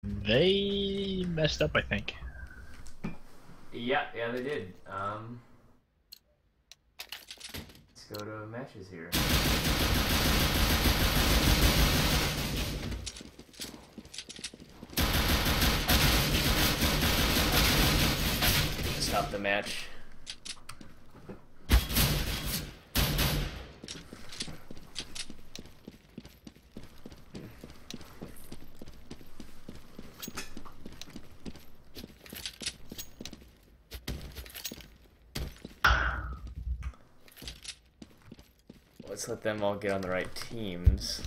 They messed up, I think. Yeah, they did. Let's go to matches here. Stop the match. Let's let them all get on the right teams.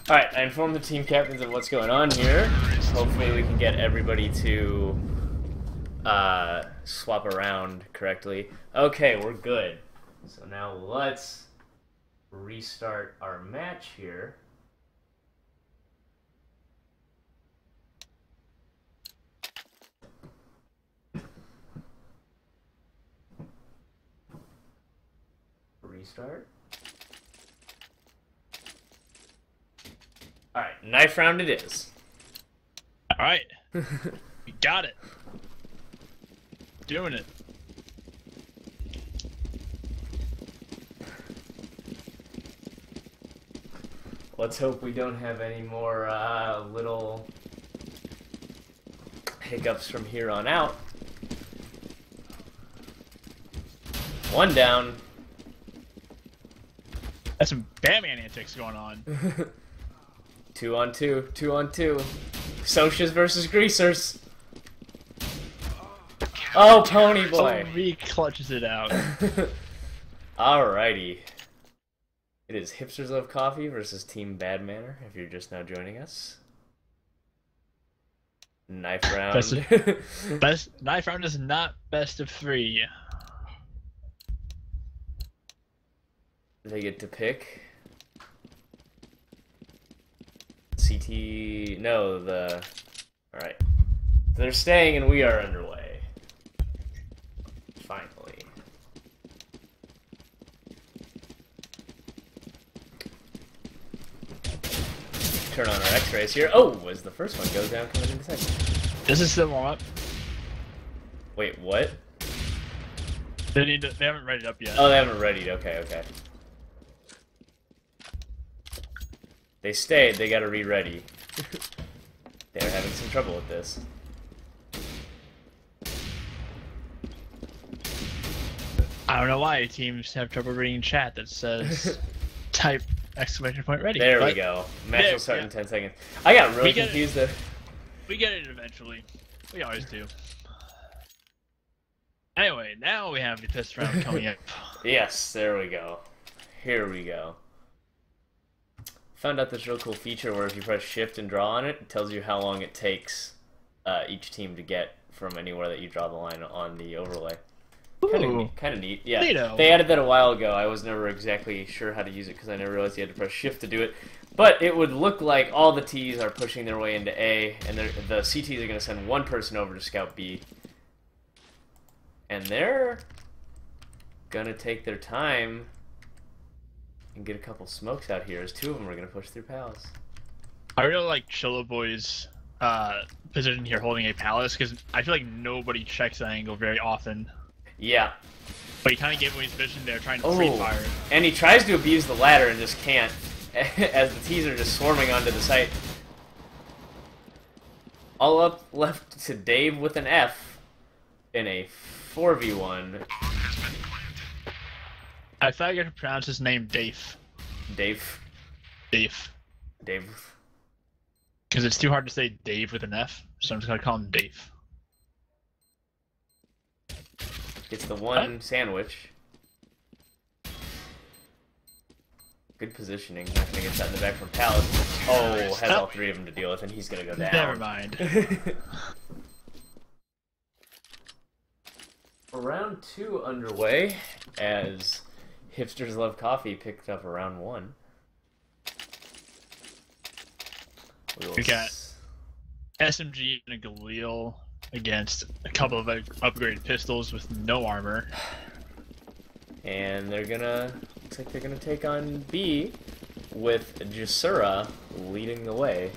Alright, I informed the team captains of what's going on here. Hopefully we can get everybody to swap around correctly. Okay, we're good. So now let's restart our match here. Restart. Alright, knife round it is. Alright. We got it. Doing it. Let's hope we don't have any more little hiccups from here on out. One down. That's some Batman antics going on. 2 on 2, 2 on 2. Socias versus Greasers. Oh, Pony Boy. Oh, he clutches it out. Alrighty. It is Hipsters Love Coffee versus Team Badmanner, if you're just now joining us. Knife round. Knife round is not best of 3. They get to pick. CT... No, the... Alright. They're staying and we are underway. Finally. Turn on our X-rays here. Oh, as the first one goes down, coming into second. This is the warm-up. Wait, what? They haven't readied up yet. Oh, they haven't readied. Okay, okay. They stayed, they gotta re-ready. They're having some trouble with this. I don't know why teams have trouble reading chat that says type exclamation point ready. There we go. Match will start in 10 seconds. I got really confused there. We get it eventually. We always do. Anyway, now we have the test round coming up. Yes, there we go. Here we go. Found out this real cool feature where if you press shift and draw on it, it tells you how long it takes each team to get from anywhere that you draw the line on the overlay. Kind of neat. Yeah, Neato. They added that a while ago. I was never exactly sure how to use it because I never realized you had to press shift to do it. But it would look like all the T's are pushing their way into A, and the CTs are going to send one person over to scout B. And they're going to take their time and get a couple smokes out here, as 2 of them are going to push through palace. I really like Chillo Boy's position here holding a palace, because I feel like nobody checks that angle very often. Yeah. But he kind of gave away his vision there, trying to free fire. And he tries to abuse the ladder and just can't, as the T's are just swarming onto the site. All up left to Dave with an F in a 4v1. I thought you could pronounce his name Dave. Dave. Dave. Dave. Because it's too hard to say Dave with an F, so I'm just going to call him Dave. Gets the one sandwich. Good positioning. Not gonna get shot in the back from Palace. Oh, has all three of them to deal with, and he's gonna go down. Never mind. Round 2 underway as Hipsters Love Coffee picked up round 1. We got SMG and a Galil against a couple of upgraded pistols with no armor. And they're gonna, looks like they're gonna take on B with Jasura leading the way.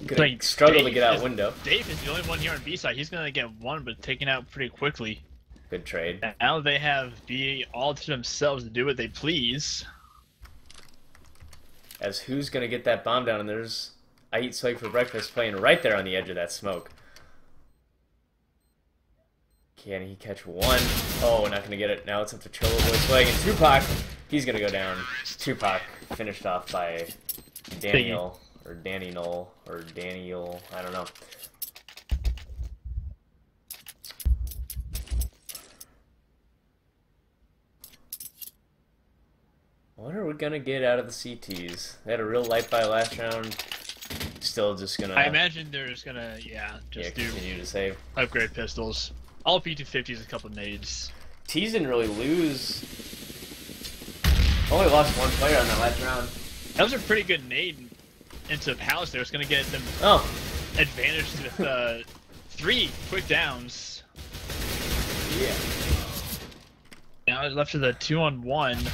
Gonna Like, struggle to get out window. Dave is the only one here on B side. He's gonna get one, but taken out pretty quickly. Good trade. Now they have B all to themselves to do what they please. As who's gonna get that bomb down? And there's I Eat Swag for Breakfast playing right there on the edge of that smoke. Can he catch one? Oh, not gonna get it. Now it's up to Cholo Boy Swag and Tupac. He's gonna go down. Tupac finished off by Daniel or Danny Knoll or Daniel. I don't know. What are we gonna get out of the CTs? They had a real light buy last round. Still just gonna. I imagine they're just gonna, continue to save. Upgrade pistols. All P250s, a couple of nades. T's didn't really lose. Only lost one player on that last round. That was a pretty good nade into Palace there. It's gonna get them advantage with 3 quick downs. Yeah. Now it's left to the 2-on-1.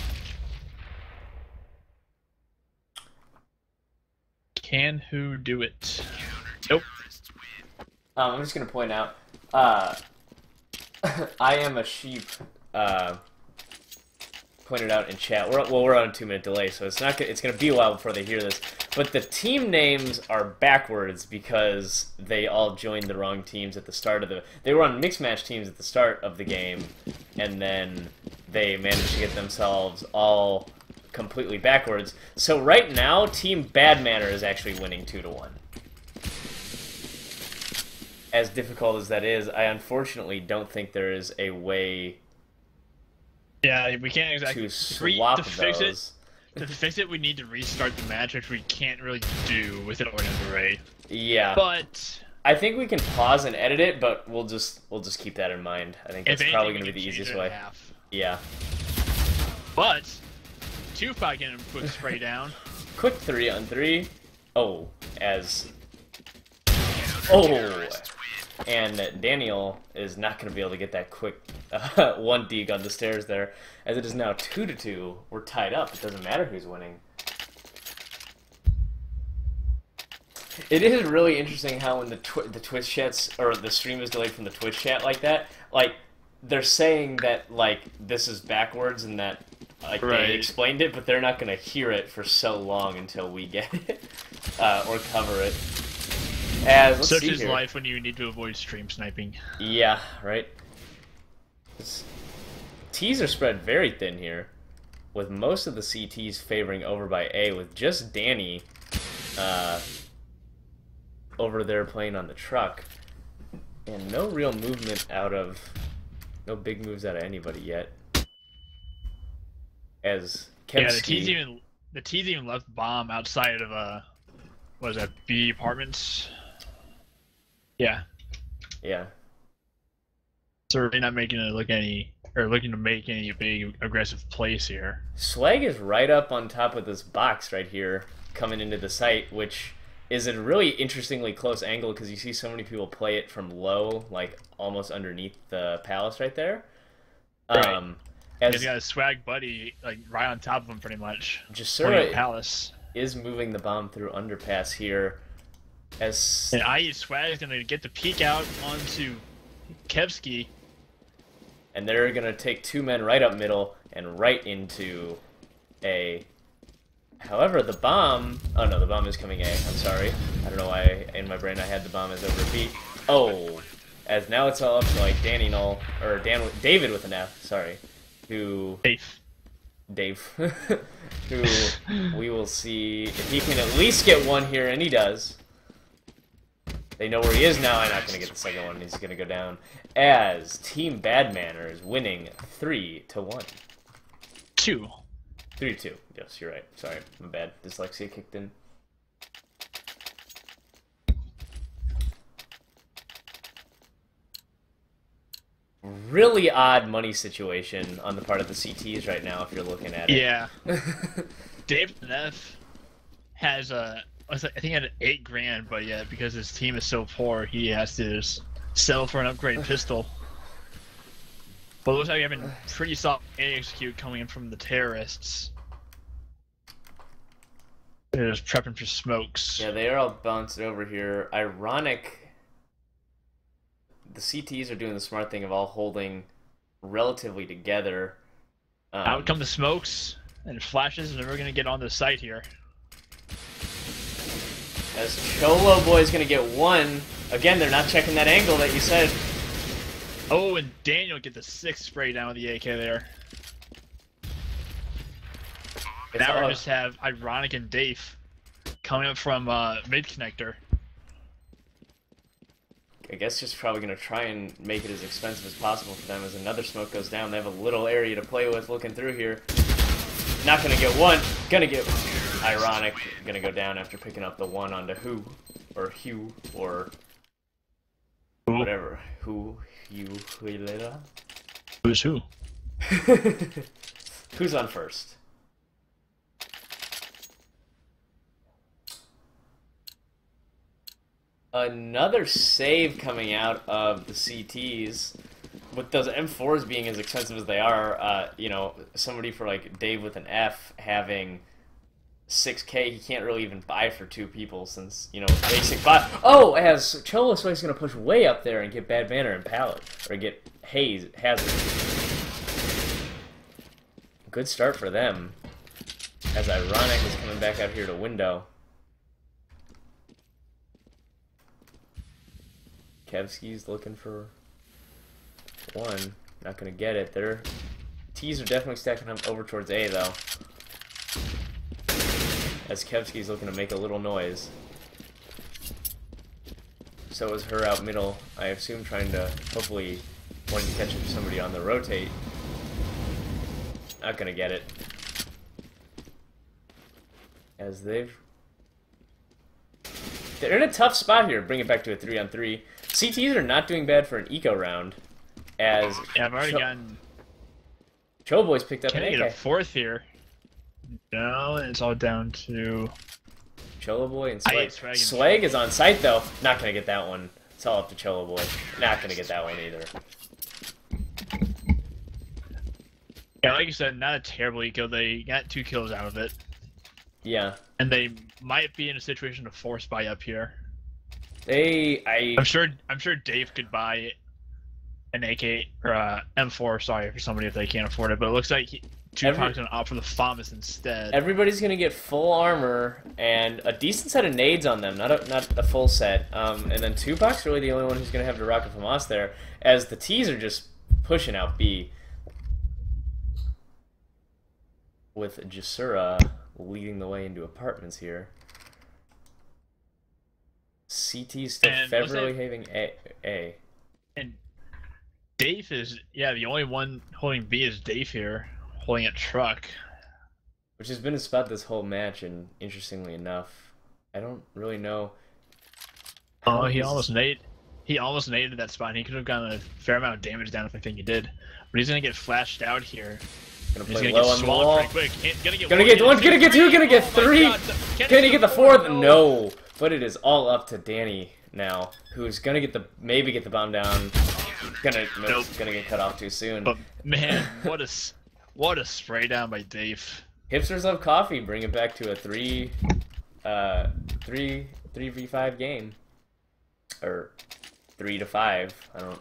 Can who do it? Nope. I'm just gonna point out, I am a sheep. Pointed out in chat. We're on a 2-minute delay, so it's gonna be a while before they hear this. But the team names are backwards because they all joined the wrong teams at the start of the. They were on mixed match teams at the start of the game, and then they managed to get themselves all completely backwards. So right now, Team Badmanner is actually winning 2-1. As difficult as that is, I unfortunately don't think there is a way. Yeah, we can't exactly to swap fix those. To fix it, we need to restart the match, which we can't really do with an ordinance array. Yeah, but I think we can pause and edit it, but we'll just keep that in mind. I think that's probably going to be the easiest way. Yeah. But Tupac getting a quick spray down. Quick 3-on-3. Oh, and Daniel is not going to be able to get that quick one deke on the stairs there. As it is now 2-2, we're tied up. It doesn't matter who's winning. It is really interesting how when the Twitch chats, or the stream is delayed from the Twitch chat like that, like, they're saying that, like, this is backwards and that, like, they explained it, but they're not going to hear it for so long until we get it, or cover it. Let's Such see is here. life when you need to avoid stream sniping. Yeah, right. T's are spread very thin here, with most of the CTs favoring over by A, with just Danny over there playing on the truck, and no real movement no big moves out of anybody yet. As Kevsky, the T's even left bomb outside of what is that, B apartments? Yeah. Yeah. So they're not making it looking to make any big aggressive plays here. Swag is right up on top of this box right here, coming into the site, which is a really interestingly close angle because you see so many people play it from low, like almost underneath the palace right there. Right. He's got a Swag buddy like right on top of him pretty much. Jasura Palace is moving the bomb through underpass here. And IE Swag is gonna get the peek out onto Kevsky. And they're gonna take 2 men right up middle and right into A. However, the bomb. Oh no, the bomb is coming A. I'm sorry. I don't know why in my brain I had the bomb as over B. Oh, as now it's all up to like Danny Knoll or David with an F. Sorry, Dave. Who we will see if he can at least get one here, and he does. They know where he is now. I'm not going to get the second one. He's going to go down as Team Badmanner is winning 3-1. 2. 3-2. Yes, you're right. Sorry, my bad. Dyslexia kicked in. Really odd money situation on the part of the CTs right now if you're looking at it. Yeah. Dave Neff has I think he had 8 grand, but yeah, because his team is so poor, he has to just settle for an upgrade pistol. But it looks like having pretty solid execute coming in from the terrorists. They're just prepping for smokes. Yeah, they are all bounced over here. Ironic. The CTs are doing the smart thing of all holding relatively together. Out come the smokes and flashes, and we're gonna get on the site here. As Cholo Boy's gonna get one. Again, they're not checking that angle that you said. Oh, and Daniel get the 6th spray down with the AK there. Now we just have Ironic and Dave coming up from mid connector. I guess just probably going to try and make it as expensive as possible for them as another smoke goes down. They have a little area to play with looking through here. Not going to get one. Going to get Ironic. Going to go down after picking up the one onto Who. Or Hugh. Or whatever. Who. You. Who's who? Who's on first? Another save coming out of the CTs. With those M4s being as expensive as they are, you know, somebody for like Dave with an F having 6K, he can't really even buy for 2 people since, you know, basic buy. Oh, as Cholo Sway's going to push way up there and get Badmanner and Pallet, or get Hazard. Good start for them. As Ironic is coming back out here to window. Kevsky's looking for one. Not going to get it. Their T's are definitely stacking up over towards A, though. As Kevsky's looking to make a little noise. So is her out middle, I assume, trying to hopefully wanting to catch up somebody on the rotate. Not going to get it. As they're in a tough spot here. Bring it back to a 3-on-3. CTs are not doing bad for an eco round. As yeah, I've already gotten. Boy's picked up Can an I AK. get a 4th here? No, it's all down to Cholo Boy and Swag. Swag. Swag is on site though. Not gonna get that one. It's all up to Cholo Boy. Not gonna get that one either. Yeah, like you said, not a terrible eco. They got 2 kills out of it. Yeah. And they might be in a situation to force buy up here. I'm sure Dave could buy an AK or M4, sorry, for somebody if they can't afford it. But it looks like Tupac's gonna opt for the FAMAS instead. Everybody's gonna get full armor and a decent set of nades on them, not a full set. And then Tupac's really the only one who's gonna have to rock a FAMAS there, as the T's are just pushing out B. With Jasura leading the way into apartments here. CT still federally having A. And Dave is, yeah, the only one holding B is Dave here, holding a truck. Which has been a spot this whole match, and interestingly enough, I don't really know. Oh, he almost naded that spot. He could have gotten a fair amount of damage down if I think he did. But he's gonna get flashed out here. Gonna play low on the wall. Gonna get one, gonna get 2, gonna get 3. Can he get the 4th? No. No. But it is all up to Danny now, who's gonna get maybe get the bomb down. Gonna get cut off too soon. But man, what a spray down by Dave. Hipsters love coffee. Bring it back to a 3v5 game, or 3-5. I don't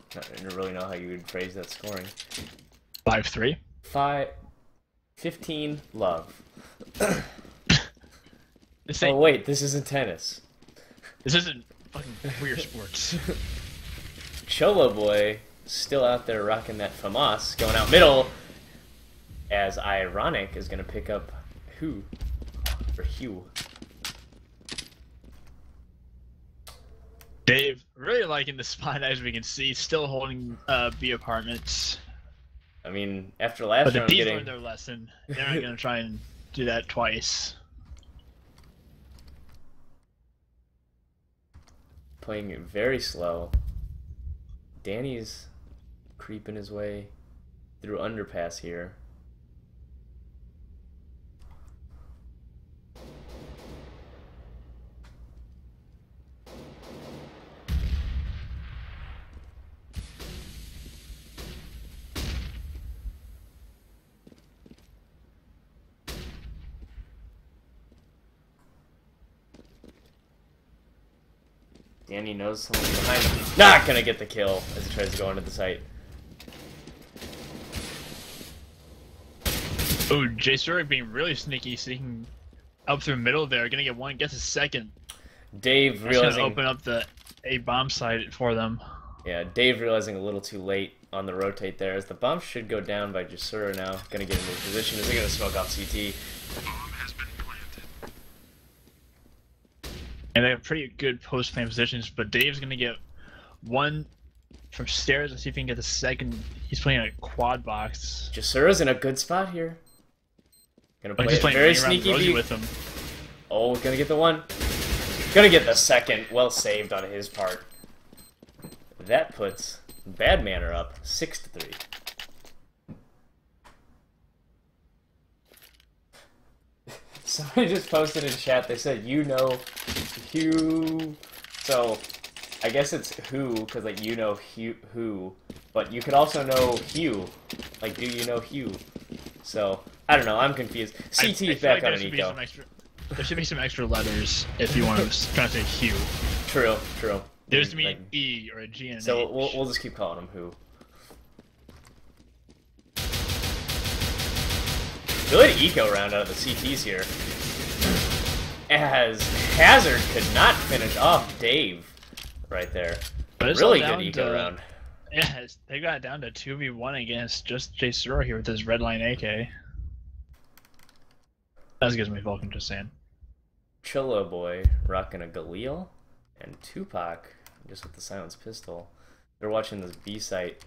really know how you would phrase that scoring. 5-3. 15 love. Oh wait, this isn't tennis. This isn't fucking queer sports. Cholo Boy still out there rocking that FAMAS, going out middle, as Ironic is going to pick up Hugh. Dave really liking the spot as we can see, still holding B apartments. I mean, after last But the round, B's getting learned their lesson. They're not gonna try and do that twice. playing it very slow. Danny's creeping his way through underpass here. Danny knows someone's behind him. Not gonna get the kill as he tries to go into the site. Oh, Jay Surik being really sneaky, sneaking up through the middle there. Gonna get one, gets a second. Dave That's realizing... gonna open up the A bomb site for them. Yeah, Dave realizing a little too late on the rotate there, as the bomb should go down by Jasura now. Gonna get into position. Is he gonna smoke off CT? And they have pretty good post-plant positions, but Dave's gonna get one from stairs and see if he can get the second. He's playing a quad box. Jasura's in a good spot here. Gonna play He's it playing very right around sneaky Rosie beat. with him. Oh, gonna get the one. Gonna get the second. Well saved on his part. That puts Badmanner up 6-3. Somebody just posted in chat, they said, you know Hugh. So, I guess it's who, because, like, you know who. But you could also know Hugh. Like, do you know Hugh? So, I don't know, I'm confused. CT is back on an eco. There should be some extra letters if you want to try to say Hugh. True, true. There's to be like, an E or a G and an So, H. we'll just keep calling him who. Good eco round out of the CTs here. As Hazard could not finish off Dave right there. But it's Really all good down eco to- round. Yeah, they got it down to 2v1 against just Jay Suro here with his red line AK. That gives me Vulcan, just saying. Chillo Boy rocking a Galil, and Tupac just with the silenced pistol. They're watching this B site.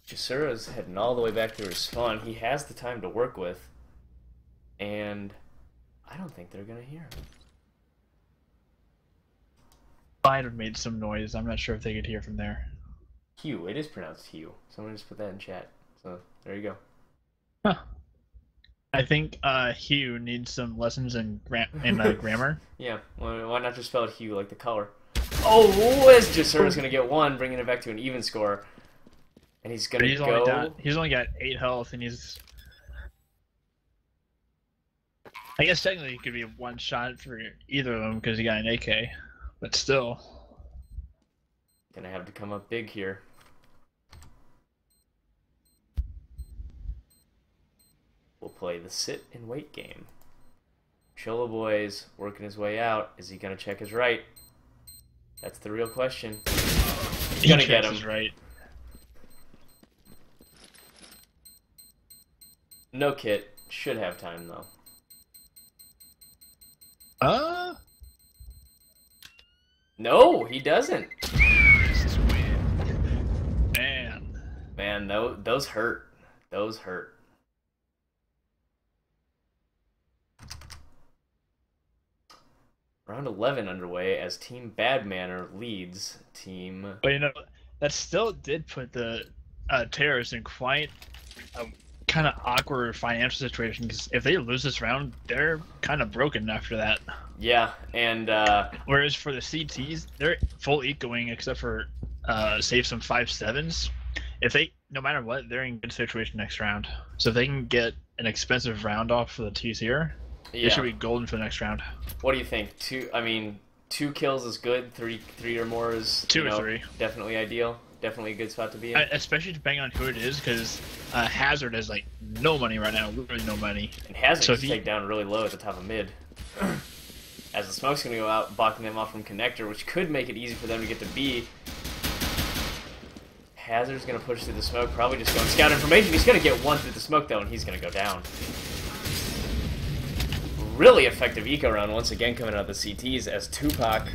Jasura's heading all the way back to his spawn. He has the time to work with, and I don't think they're gonna hear him. Might have made some noise. I'm not sure if they could hear from there. Hugh, it is pronounced Hugh. Someone just put that in chat. So there you go. Huh. I think Hugh needs some lessons in grammar. Yeah, why not just spell it Hugh like the color? Oh, as Jasura's gonna get one, bringing it back to an even score. And he's gonna go. He's only got 8 health, and he's. I guess technically it could be a one shot for either of them because he got an AK, but still. Gonna have to come up big here. We'll play the sit and wait game. Chilla Boy's working his way out. Is he gonna check his right? That's the real question. He's gonna get him. Right. No kit. Should have time though. No, he doesn't. Man, those hurt. Those hurt. Round 11 underway as Team Badmanner leads Team... But you know, that still did put the terrorists in quite a kind of awkward financial situation, because if they lose this round, they're kind of broken after that. Yeah, and... Whereas for the CTs, they're full ecoing except for save some 5.7s. If they, no matter what, they're in good situation next round. So if they can get an expensive round off for the T's here, yeah. they should be golden for the next round. What do you think? Two kills is good. Three or more is 2 or 3. Definitely ideal. Definitely a good spot to be in. Especially depending on who it is, because Hazard has like no money right now, literally no money. And Hazard so can take down really low at the top of mid. As the smoke's gonna go out, blocking them off from connector, which could make it easy for them to get to B. Hazard's gonna push through the smoke, probably just going scout information. He's gonna get one through the smoke though, and he's gonna go down. Really effective eco round once again coming out of the CTs as Tupac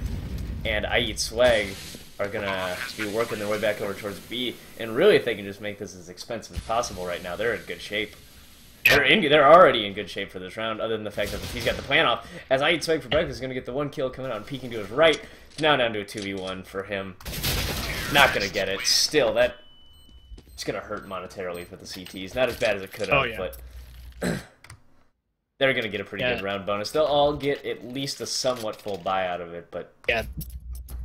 and I Eat Swag are gonna be working their way back over towards B. And really, if they can just make this as expensive as possible right now, they're in good shape. They're already in good shape for this round, other than the fact that he's got the plan off. As I Eat Swag for breakfast is going to get the 1 kill coming out and peeking to his right. Now down to a 2v1 for him. Not going to get it. Still, it's going to hurt monetarily for the CTs. Not as bad as it could have, but they're going to get a pretty good round bonus. They'll all get at least a somewhat full buy out of it, but... Yeah,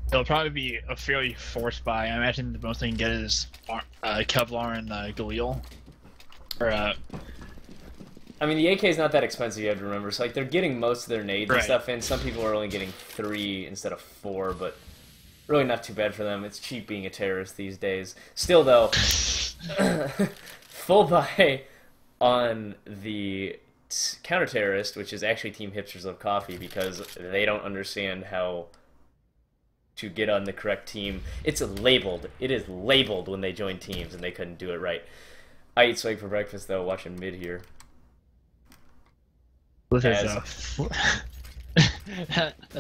it'll probably be a fairly forced buy. I imagine the most they can get is Kevlar and Galil. Or, I mean, the AK is not that expensive, you have to remember. So, like, they're getting most of their nades and stuff in. Some people are only getting 3 instead of 4, but really not too bad for them. It's cheap being a terrorist these days. Still, though, full buy on the counter-terrorist, which is actually Team Hipsters Love Coffee, because they don't understand how to get on the correct team. It's labeled. It is labeled when they join teams, and they couldn't do it right. I Eat Swag for breakfast, though, watching mid here. That's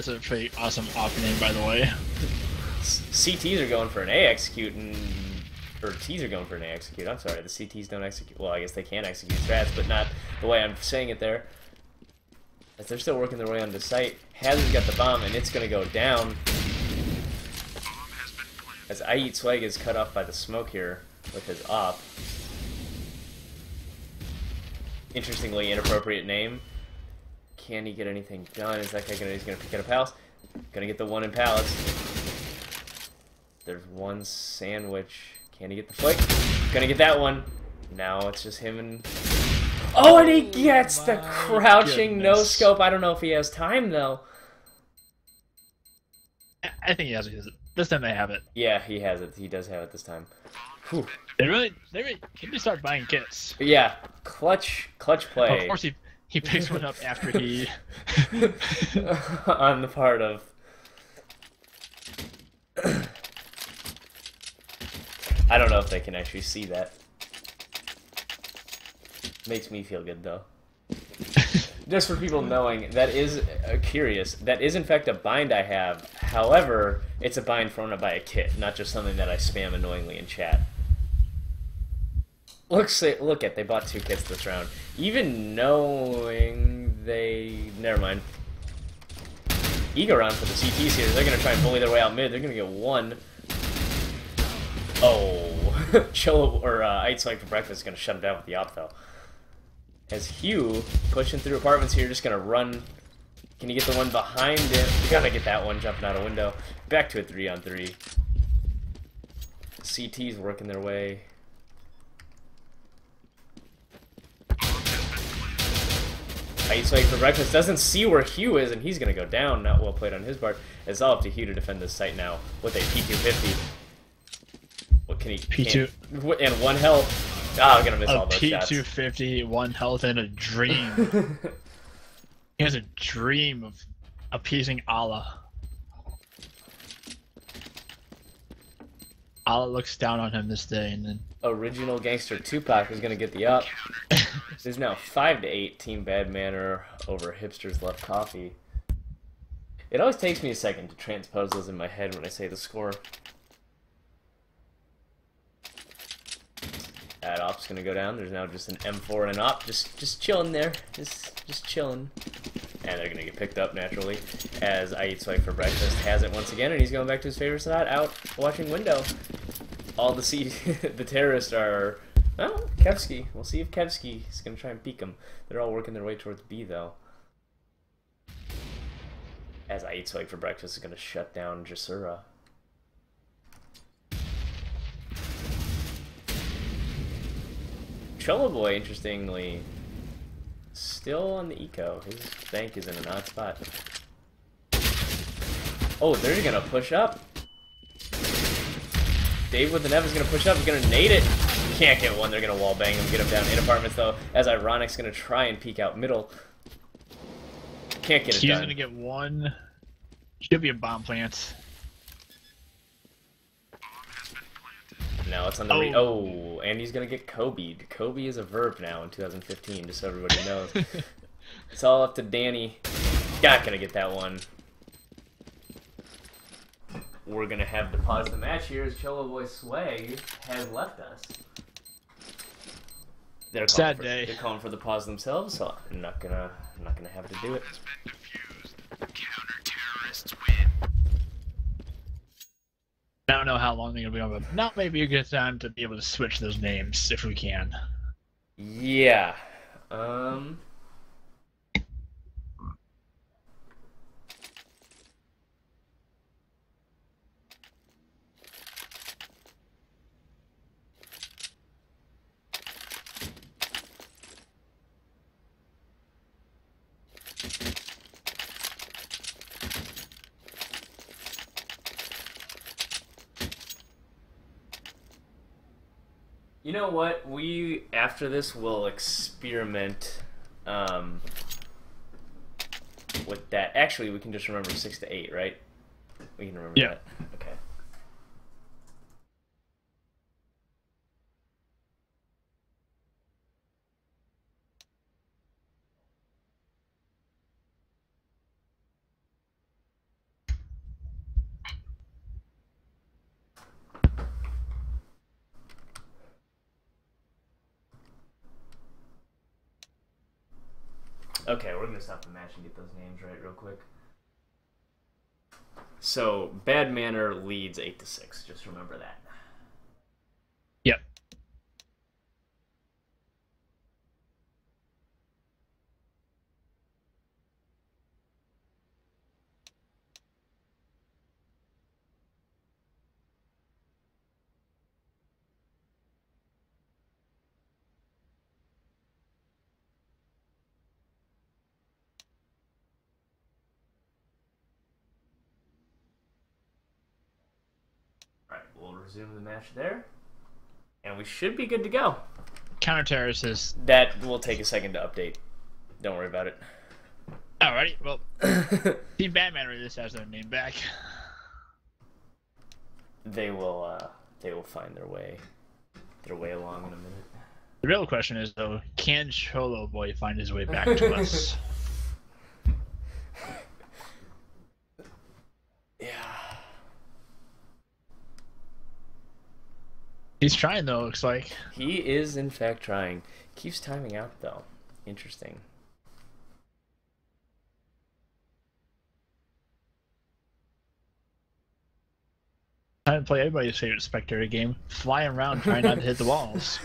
a pretty awesome opening, by the way. CTs are going for an A execute, or Ts are going for an A execute. I'm sorry, the CTs don't execute. Well, I guess they can execute strats, but not the way I'm saying it there. As they're still working their way onto site, Hazard's got the bomb, and it's going to go down. As I Eat Swag is cut off by the smoke here with his op. Interestingly, inappropriate name. Can he get anything done? Is that guy he's gonna pick out a palace? Gonna get the 1 in palace. There's 1 sandwich. Can he get the flick? Gonna get that one. Now it's just him and... Oh, and he gets the crouching no-scope. I don't know if he has time, though. I think he has it. This time they have it. Yeah, he has it. He does have it this time. Whew. They really need to start buying kits. Yeah, clutch play. Of course he picks one up after he... on the part of... I don't know if they can actually see that. Makes me feel good, though. Just for people knowing, that is curious. That is, in fact, a bind I have. However, it's a bind thrown up by a kit, not just something that I spam annoyingly in chat. Look at, they bought 2 kits this round. Even knowing they... Never mind. Ego round for the CTs here. They're going to try and bully their way out mid. They're going to get 1. Oh. Chill, or I Eat Swag for breakfast is going to shut him down with the op, though. As Hugh, pushing through apartments here, just going to run. Can you get the one behind him? Gotta get that one, jumping out a window. Back to a 3-on-3. CT's working their way. I Eat Swag for breakfast doesn't see where Hugh is, and he's going to go down. Not well played on his part. It's all up to Hugh to defend this site now with a P250. What can he... P2... And 1 health. Ah, I'm going to miss all those shots. P250, 1 health, and a dream. He has a dream of appeasing Allah. Allah looks down on him this day, and then... Original Gangster Tupac is going to get the up. There's now 5-8 Team Badmanner over Hipsters Love Coffee. It always takes me a second to transpose those in my head when I say the score. That op's going to go down. There's now just an M4 and an op. Just chilling there. Just chilling. And they're going to get picked up naturally as I Eat Swag for breakfast has it once again, and he's going back to his favorite spot, out watching window. All the terrorists are... Oh, Kevsky. We'll see if Kevsky is going to try and peek him. They're all working their way towards B, though. As I Eat Swag for breakfast is going to shut down Jasura. Trello Boy, interestingly, still on the eco. His bank is in an odd spot. Oh, they're going to push up. Dave with the Nev is going to push up. He's going to nade it. Can't get one. They're going to wall bang him, get him down in apartments, though, as Ironic's going to try and peek out middle. Can't get it done. He's going to get 1. Should be a bomb plant. Now it's on the oh, and he's going to get Kobe'd. Kobe is a verb now in 2015, just so everybody knows. It's all up to Danny. Not going to get that one. we're gonna have to pause the match here as Cholo Boy Swag has left us. They're Sad day. They're calling for the pause themselves, so I'm not gonna have to do it. I don't know how long they're gonna be on, but now maybe a good time to be able to switch those names if we can. Yeah. You know what? We, after this, will experiment with that. Actually, we can just remember 6 to 8, right? We can remember that. Okay. Okay, we're gonna stop the match and get those names right real quick. So, Badmanner leads 8 to 6. Just remember that. Yep. Alright, we'll resume the match there. And we should be good to go. Counter terrorist is. That will take a second to update. Don't worry about it. Alrighty, well, Team Badmanner this has their name back. They will find their way along in a minute. The real question is though, can Cholo Boy find his way back to us? Yeah. He's trying though, looks like. He is in fact trying. Keeps timing out though. Interesting. Trying to play everybody's favorite spectator game, flying around trying not to hit the walls.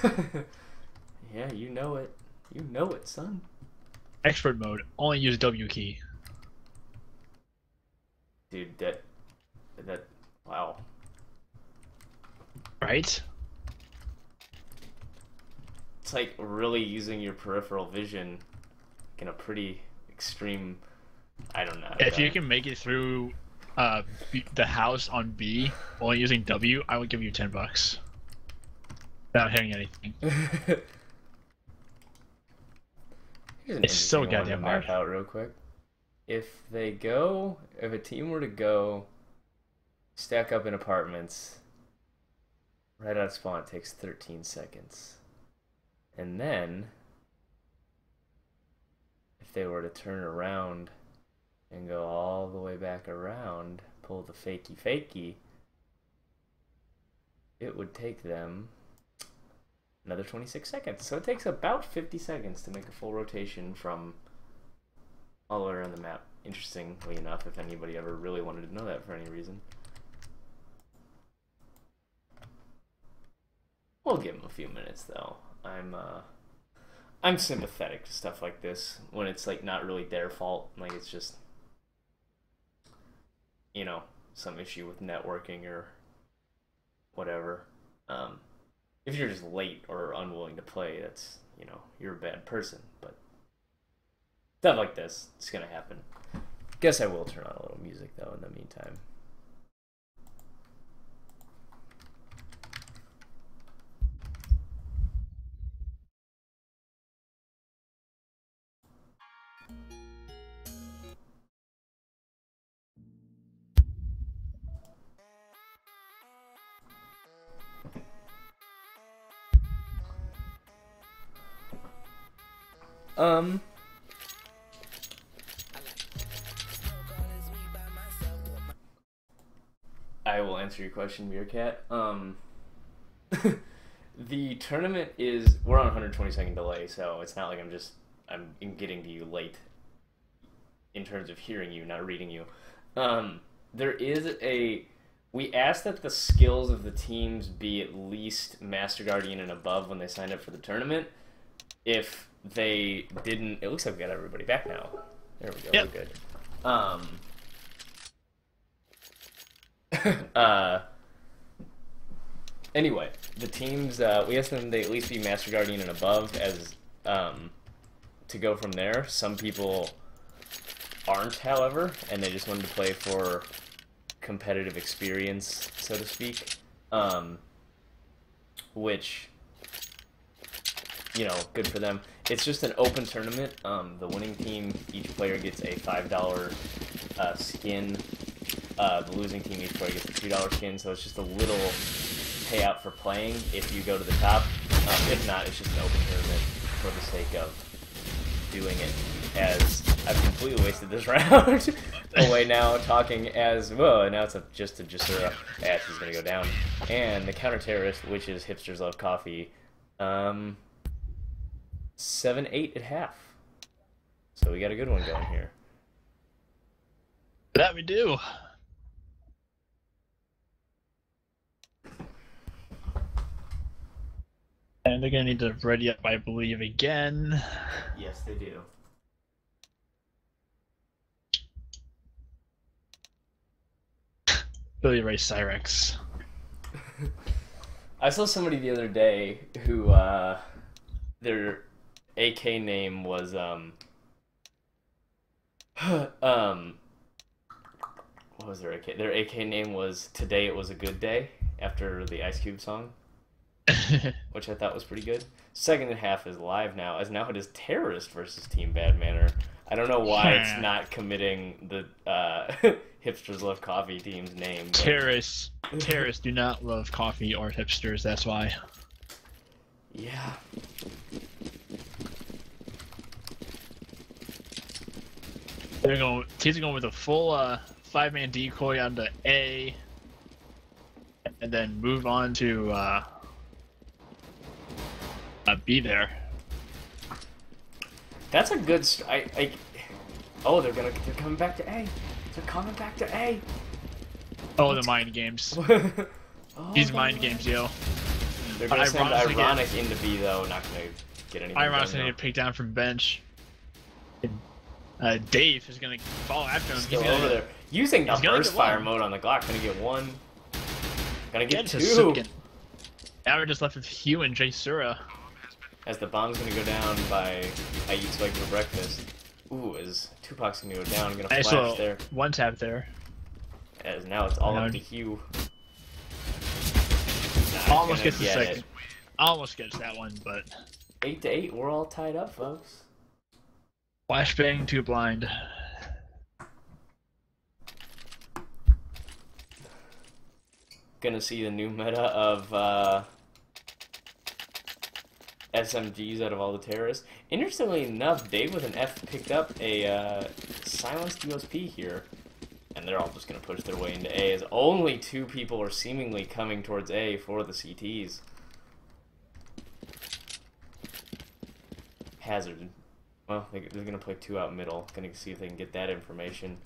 Yeah, you know it. You know it, son. Expert mode, only use W key. Dude, that wow. Right? It's like really using your peripheral vision in a pretty extreme. I don't know. If you can make it through the house on B only using W, I would give you $10 without hitting anything. It's so goddamn hard. Map out real quick. If a team were to go stack up in apartments right out of spawn, it takes 13 seconds. And then if they were to turn around and go all the way back around, pull the fakey, it would take them another 26 seconds. So it takes about 50 seconds to make a full rotation from all the way around the map. Interestingly enough, if anybody ever really wanted to know that for any reason. We'll give them a few minutes though. I'm sympathetic to stuff like this when it's like not really their fault, like it's just, you know, some issue with networking or whatever. If you're just late or unwilling to play, that's, you know, you're a bad person. But stuff like this, it's gonna happen. Guess I will turn on a little music though in the meantime. I I will answer your question, Meerkat. The tournament is, we're on 120-second delay, so it's not like I'm getting to you late in terms of hearing you, not reading you. There is we asked that the skills of the teams be at least Master Guardian and above when they signed up for the tournament. If they didn't, it looks like we got everybody back now. There we go, yep. We're good. Anyway, the teams, we asked them they at least be Master Guardian and above as to go from there. Some people aren't, however, and they just wanted to play for competitive experience, so to speak, which, you know, good for them. It's just an open tournament. The winning team, each player gets a $5 skin. The losing team, each player gets a $2 skin, so it's just a little payout for playing if you go to the top. If not, it's just an open tournament for the sake of doing it, as I've completely wasted this round away now talking as, whoa, now it's just a Jasura. Yeah, she's going to go down. And the counter-terrorist, which is Hipsters Love Coffee, 7-8 at half. So we got a good one going here. That we do. And they're going to need to ready up, I believe, again. Yes, they do. Billy Ray Cyrex. I saw somebody the other day who, their AK name was, what was their AK? Their AK name was Today It Was a Good Day, after the Ice Cube song. Which I thought was pretty good. Second half is live now, as now it is Terrorist versus Team Badmanner. I don't know why it's not committing the Hipsters Love Coffee team's name. But... Terrorists do not love coffee or hipsters, that's why. Yeah. Teams are going with a full 5-man decoy onto A, and then move on to B there. That's a good. Oh, they're coming back to A. They're coming back to A. Oh, the mind games. These mind games, yo. They're gonna send Ironic into B though. Not gonna get anything. Ironic's gonna get picked down from bench. Dave is gonna follow after him. He's over there using the burst fire mode on the Glock. Gonna get one. Gonna get two. Now we're just left with Hugh and Jasura. As the bomb's gonna go down by I eat spike for breakfast. Ooh, as Tupac's gonna go down, gonna flash there. One tap there. As now it's all up to Hugh. Almost gets the second. Almost gets that one, but 8-8, we're all tied up, folks. Flashbang too blind. Gonna see the new meta of SMGs out of all the terrorists. Interestingly enough, Dave with an F picked up a silenced USP here. And they're all just going to push their way into A, as only 2 people are seemingly coming towards A for the CTs. Hazard. Well, they're going to play 2 out middle. Going to see if they can get that information.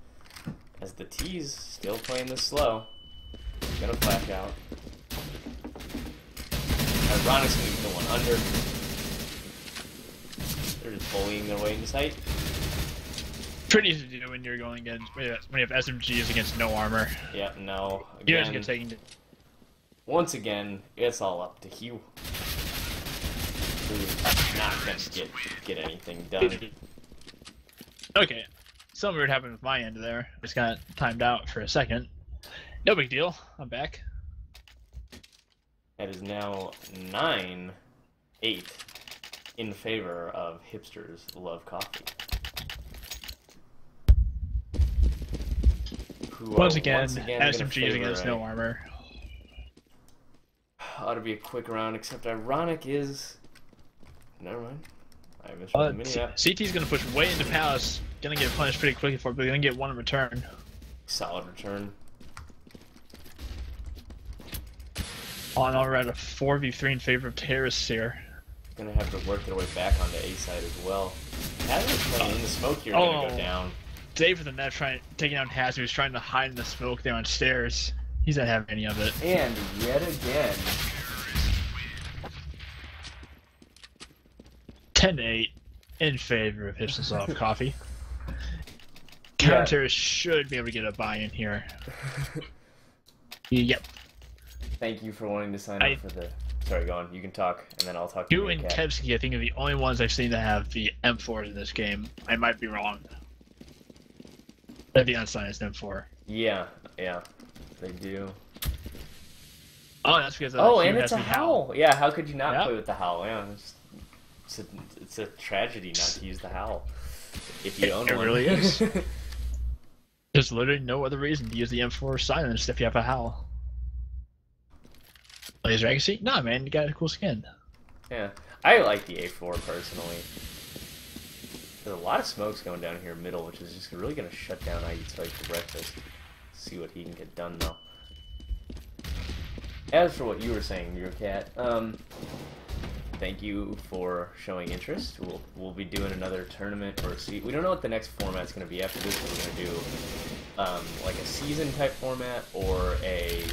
As the T's still playing this slow. Going to flash out. Ironic's going to get the one under. They're just bullying their way into sight. Pretty easy to do when you're going against when you have SMGs against no armor. Yeah, no. You guys get taken. Once again, it's all up to Hugh. Who's not gonna get anything done. Okay, something weird happened with my end there. Just got timed out for a second. No big deal. I'm back. That is now 9-8 in favor of Hipsters Love Coffee. Once again SMGs against no armor. Ought to be a quick round, except Ironic is... Never mind. I misread the mini-map. CT's gonna push way into Palace. Gonna get punished pretty quickly for it, but gonna get one in return. Solid return. On already a 4v3 in favor of terrorists here. Gonna have to work their way back onto A side as well. Hazard's playing in the smoke here, gonna go down. Dave with the net taking down Hazard. He's trying to hide in the smoke there on stairs. He's not having any of it. And yet again. 10-8 in favor of Hipsters off coffee. Counter should be able to get a buy-in here. Yep. Thank you for wanting to sign up for the... Sorry, go on. You can talk, and then I'll talk to you. You and Kevsky, I think, are the only ones I've seen that have the M4 in this game. I might be wrong. That'd be unsigned M4. Yeah, they do. Oh, that's because and it's a howl. Yeah, how could you not play with the howl? Yeah, it's a tragedy not to use the howl if you own one. It really is. There's literally no other reason to use the M4 silence if you have a howl. Laser accuracy? Nah, man, you got a cool skin. Yeah, I like the A4 personally. There's a lot of smokes going down here middle, which is just really going to shut down I Eat Spike for breakfast. See what he can get done, though. As for what you were saying, your cat, thank you for showing interest. We'll be doing another tournament or we don't know what the next format's going to be after this. We're going to do like a season type format or a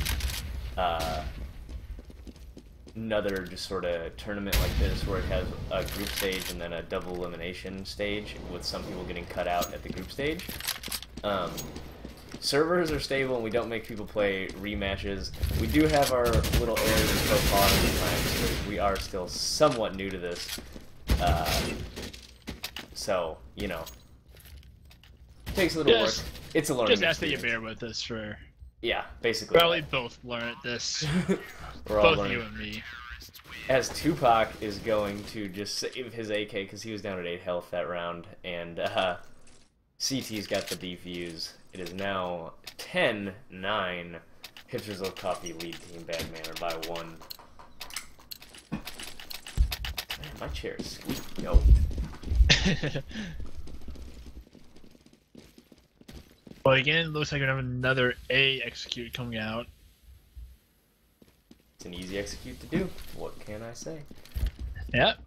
another just sort of tournament like this where it has a group stage and then a double elimination stage with some people getting cut out at the group stage. Servers are stable and we don't make people play rematches. We do have our little errors and pro sometimes because we are still somewhat new to this. So, you know, it takes a little work. It's a learning experience. Just ask that you bear with us for... Yeah, basically. Probably both learn at this. We're all both learning. You and me. As Tupac is going to just save his AK because he was down at 8 health that round, and CT's got the defuse. It is now 10-9. Hipsters of Coffee lead Team Badmanner by 1. Man, my chair is squeaky. No. Well, again, it looks like we're going to have another A execute coming out. It's an easy execute to do. What can I say? Yep.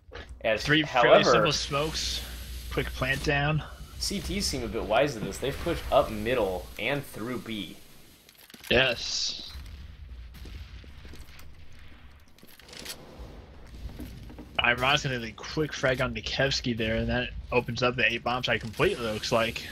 As, Three fairly simple smokes. Quick plant down. CTs seem a bit wise to this. They've pushed up middle and through B. Yes. Ironically, the quick frag on Nikevsky there, and that opens up the A bomb site completely, looks like.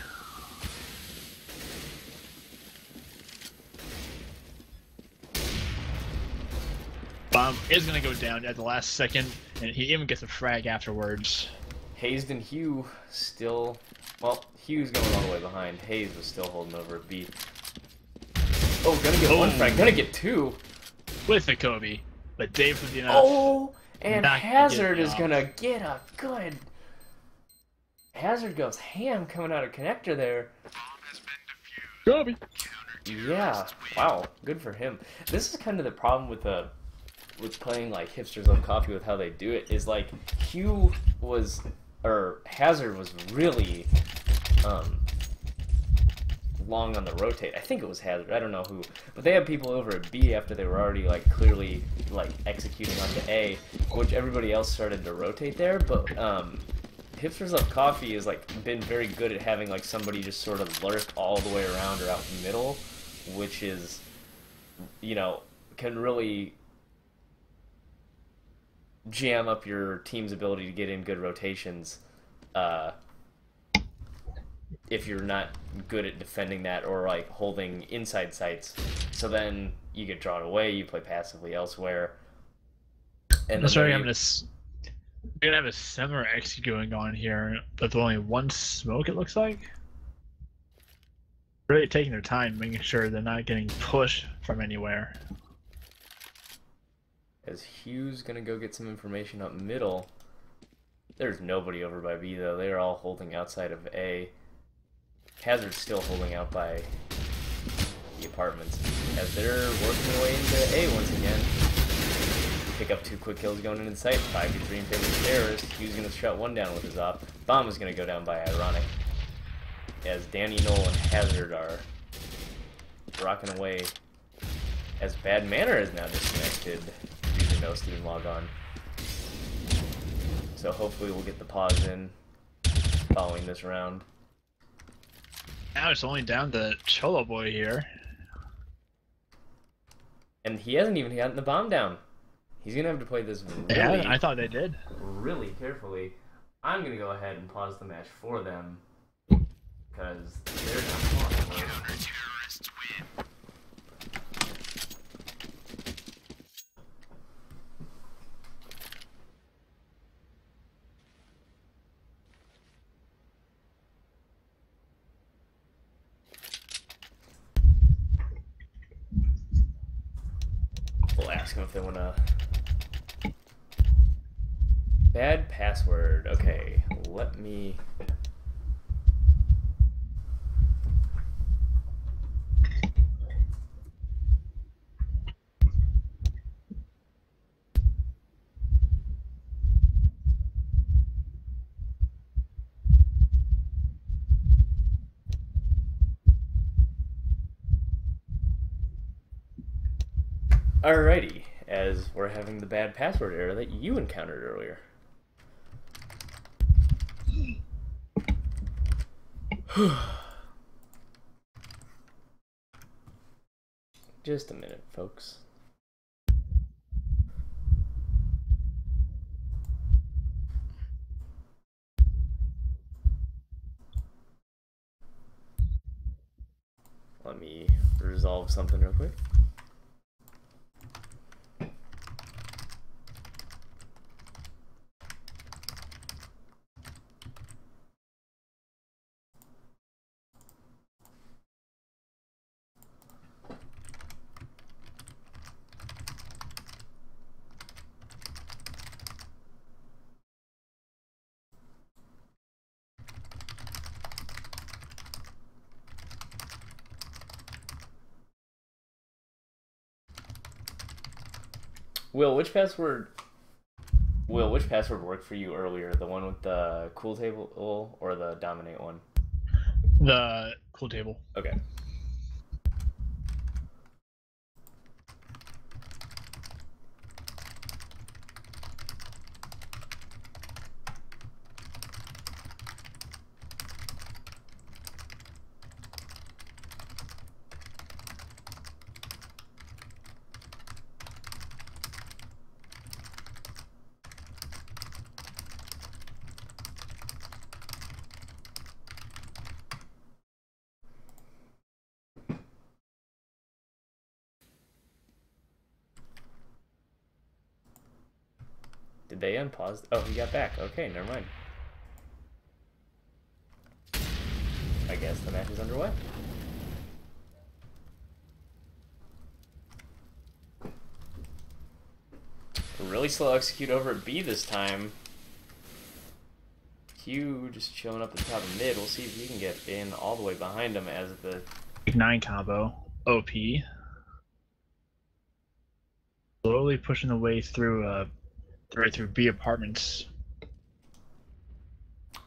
Bomb is going to go down at the last second, and he even gets a frag afterwards. Hazed and Hugh still... Well, Hugh's going all the way behind. Hayes was still holding over at B. Oh, gonna get one frag. Gonna get two. With the Kobe. But Dave with the enough. Oh, and Hazard is gonna get a good... Hazard goes ham coming out of connector there. Kobe. Yeah, wow, good for him. This is kind of the problem with playing like Hipsters Love Coffee with how they do it, is like Hugh was, or Hazard was really long on the rotate. I think it was Hazard, I don't know who, but they had people over at B after they were already like clearly like executing onto A, which everybody else started to rotate there. But Hipsters Love Coffee has like been very good at having like somebody just sort of lurk all the way around or out in the middle, which is, you know, can really jam up your team's ability to get in good rotations if you're not good at defending that or like holding inside sights. So then you get drawn away, you play passively elsewhere. And that's right. We're gonna have a similar execute going on here, but with only one smoke, it looks like. Really taking their time, making sure they're not getting pushed from anywhere. As Hugh's gonna go get some information up middle. There's nobody over by B though. They're all holding outside of A. Hazard's still holding out by the apartments as they're working their way into A once again. Pick up 2 quick kills going into sight. 5v3 in favor of the terrorist. Hugh's gonna shut one down with his op. Bomb is gonna go down by Ironic. As Danny, Knoll, and Hazard are rocking away as Badmanner is now disconnected due to no Steam logon. So hopefully we'll get the pause in following this round. Now it's only down to Cholo Boy here. And he hasn't even gotten the bomb down. He's gonna have to play this really, Yeah, I thought they did. really carefully. I'm gonna go ahead and pause the match for them because they're not pausing. We'll ask them if they wanna. Bad password. Okay, let me. Alrighty, as we're having the bad password error that you encountered earlier. Just a minute, folks. Let me resolve something real quick. Will, which password worked for you earlier? The one with the cool table or the dominate one? The cool table. Okay. Did they unpause? Oh, he got back. Okay, never mind. I guess the match is underway. Really slow execute over at B this time. Q just chilling up at the top of mid. We'll see if he can get in all the way behind him as the 9 combo. OP. Slowly pushing the way through right through B apartments.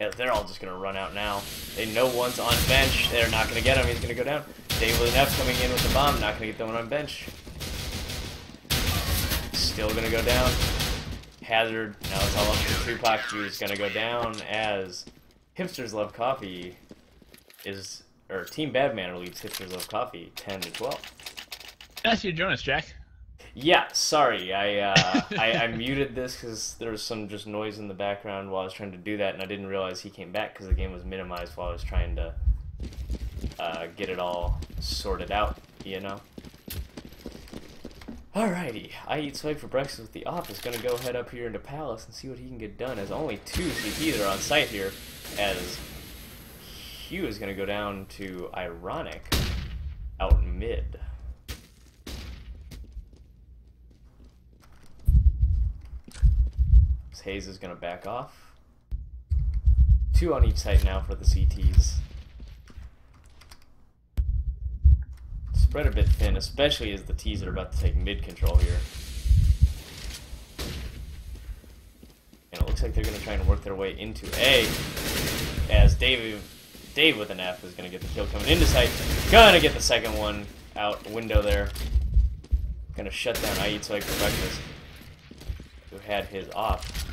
Yeah, they're all just gonna run out now. They know one's on bench. They're not gonna get him. He's gonna go down. Dave with an F coming in with the bomb. Not gonna get the one on bench. Still gonna go down. Hazard. Now it's all up to Tupac, who's gonna go down as Hipsters Love Coffee is, or Team Badmanner leads Hipsters Love Coffee 10-12. Nice to join us, Jack. Yeah, sorry. I muted this because there was some just noise in the background while I was trying to do that, and I didn't realize he came back because the game was minimized while I was trying to get it all sorted out, you know? Alrighty, I eat swag for breakfast with the office. Gonna go head up here into Palace and see what he can get done, as only 2 CPs are on site here, as Hugh is gonna go down to Ironic out mid. Hayes is going to back off. 2 on each side now for the CTs. Spread a bit thin, especially as the Ts are about to take mid control here. And it looks like they're going to try and work their way into A, as Dave with an F is going to get the kill coming into sight. Gonna get the second one out window there. Gonna shut down I Eat Swag for breakfast, who had his off.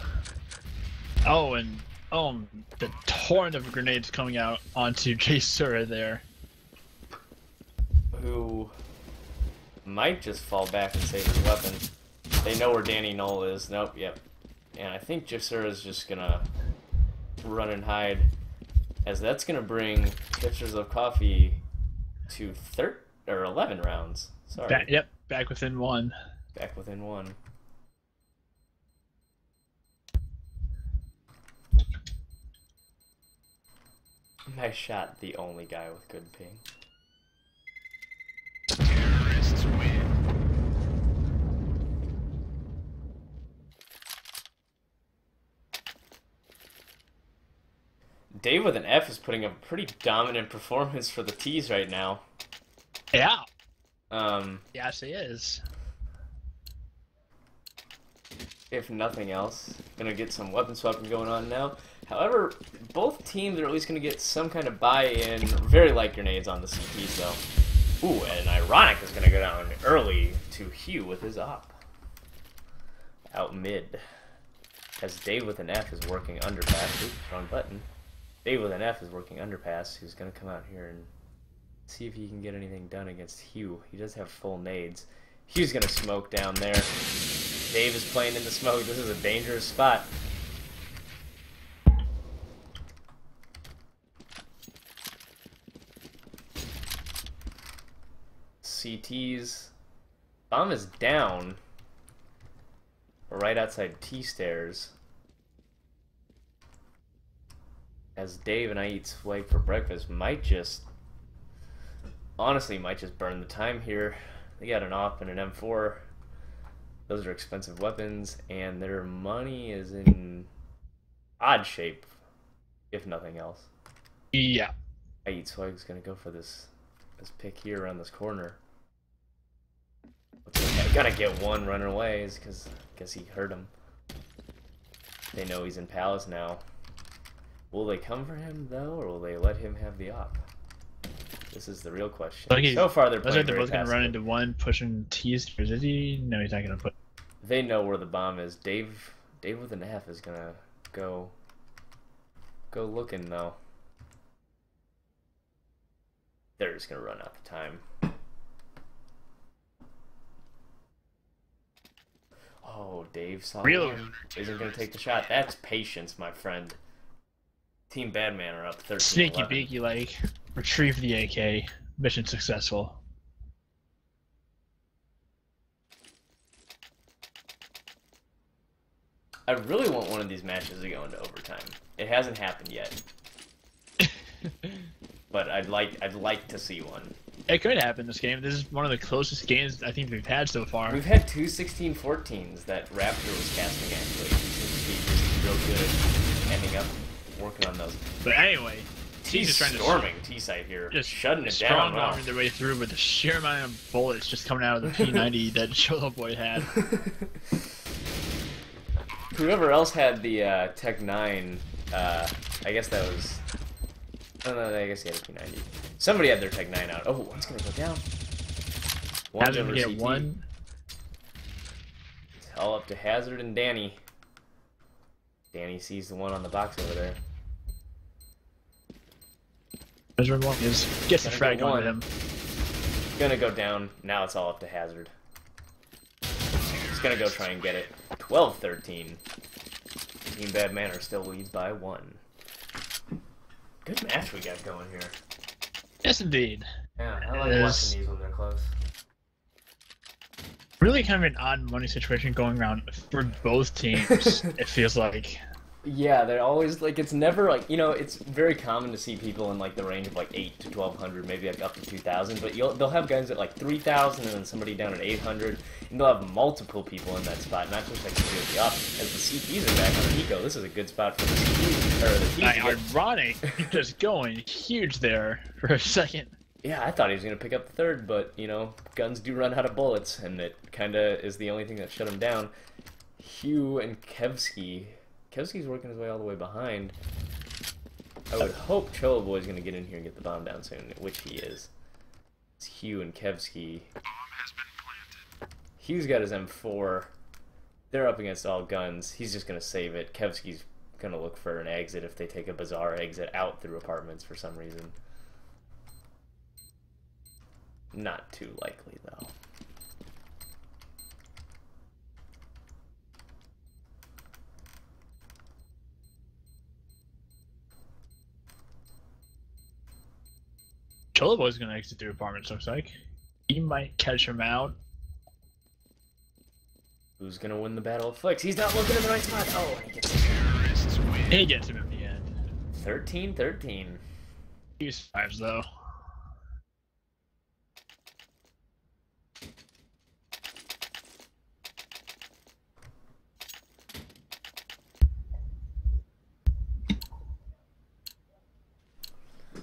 Oh, and the torrent of grenades coming out onto J-Sura there. Who might just fall back and save his weapon. They know where Danny Knoll is. Nope, yep. And I think J-Sura is just gonna run and hide, as that's gonna bring Hipsters of Coffee to 11 rounds. Sorry. Yep, back within one. Back within one. Nice shot, the only guy with good ping. Terrorists win. Dave with an F is putting up a pretty dominant performance for the T's right now. Yeah. Yes, he is. If nothing else, gonna get some weapon swapping going on now. However, both teams are at least gonna get some kind of buy-in. Very light grenades on the CTs though. Ooh, and Ironic is gonna go down early to Hugh with his op. Out mid. As Dave with an F is working underpass. Oops, wrong button. Dave with an F is working underpass, who's gonna come out here and see if he can get anything done against Hugh. He does have full nades. Hugh's gonna smoke down there. Dave is playing in the smoke. This is a dangerous spot. CT's bomb is down. Right outside T stairs. As Dave and I Eat Swag for breakfast might just... honestly, might just burn the time here. They got an AWP and an M4. Those are expensive weapons, and their money is in odd shape, if nothing else. Yeah. I Eat Swag's gonna go for this pick here around this corner. Okay, gotta get one running away, is because I guess he heard him. They know he's in Palace now. Will they come for him though, or will they let him have the op? This is the real question. So far, they're playing they're very both gonna passive. run into one, pushing T's. Or is he? No, he's not gonna put. They know where the bomb is. Dave with an F is gonna go looking though. They're just gonna run out the time. Oh, Dave saw one. Isn't gonna take the shot. That's patience, my friend. Team Badmanner up 13-11. Sneaky beaky, like retrieve the AK. Mission successful. I really want one of these matches to go into overtime. It hasn't happened yet, but I'd like to see one. It could happen this game. This is one of the closest games I think we've had so far. We've had two 16-14s that Raptor was casting actually. He seems to be just real good at ending up working on those. But anyway, T's just trying storming T-site here, just shutting it down. Strong arming their way through with the sheer amount of bullets just coming out of the P90 that Cholo Boy had. Whoever else had the Tech 9, I guess that was... Oh no, I guess he had a P90. Somebody had their Tech 9 out. Oh, one's gonna go down. One's over get CT. one. It's all up to Hazard and Danny. Danny sees the one on the box over there. Gets the frag going with him. Gonna go down. Now it's all up to Hazard. He's gonna go try and get it. 12-13. Team Badmanner still leads by 1. Good match we got going here. Yes, indeed. Yeah, I like watching these when they're close. Really kind of an odd money situation going around for both teams, it feels like. Yeah, they're always like, it's never like, you know, it's very common to see people in like the range of like 8 to 1200, maybe like up to 2000, but they'll have guys at like 3000 and then somebody down at 800, and they'll have multiple people in that spot, not just like the up. As the CPs are back on Eco, this is a good spot for the CPs, or the T's. Ironic, just going huge there for a second. Yeah, I thought he was going to pick up the third, but, you know, guns do run out of bullets, and it kind of is the only thing that shut him down. Hugh and Kevsky. Kevsky's working his way all the way behind. I would hope Cholo Boy's going to get in here and get the bomb down soon, which he is. It's Hugh and Kevsky. Bomb has been planted. Q's got his M4. They're up against all guns. He's just gonna save it. Kevski's gonna look for an exit if they take a bizarre exit out through apartments for some reason. Not too likely, though. Cholo Boy's gonna exit through apartments, looks like. He might catch him out. Who's gonna win the Battle of Flicks? He's not looking in the right spot. Oh, and he gets him. Terrorists win. He gets him in the end. 13-13. He survives, though.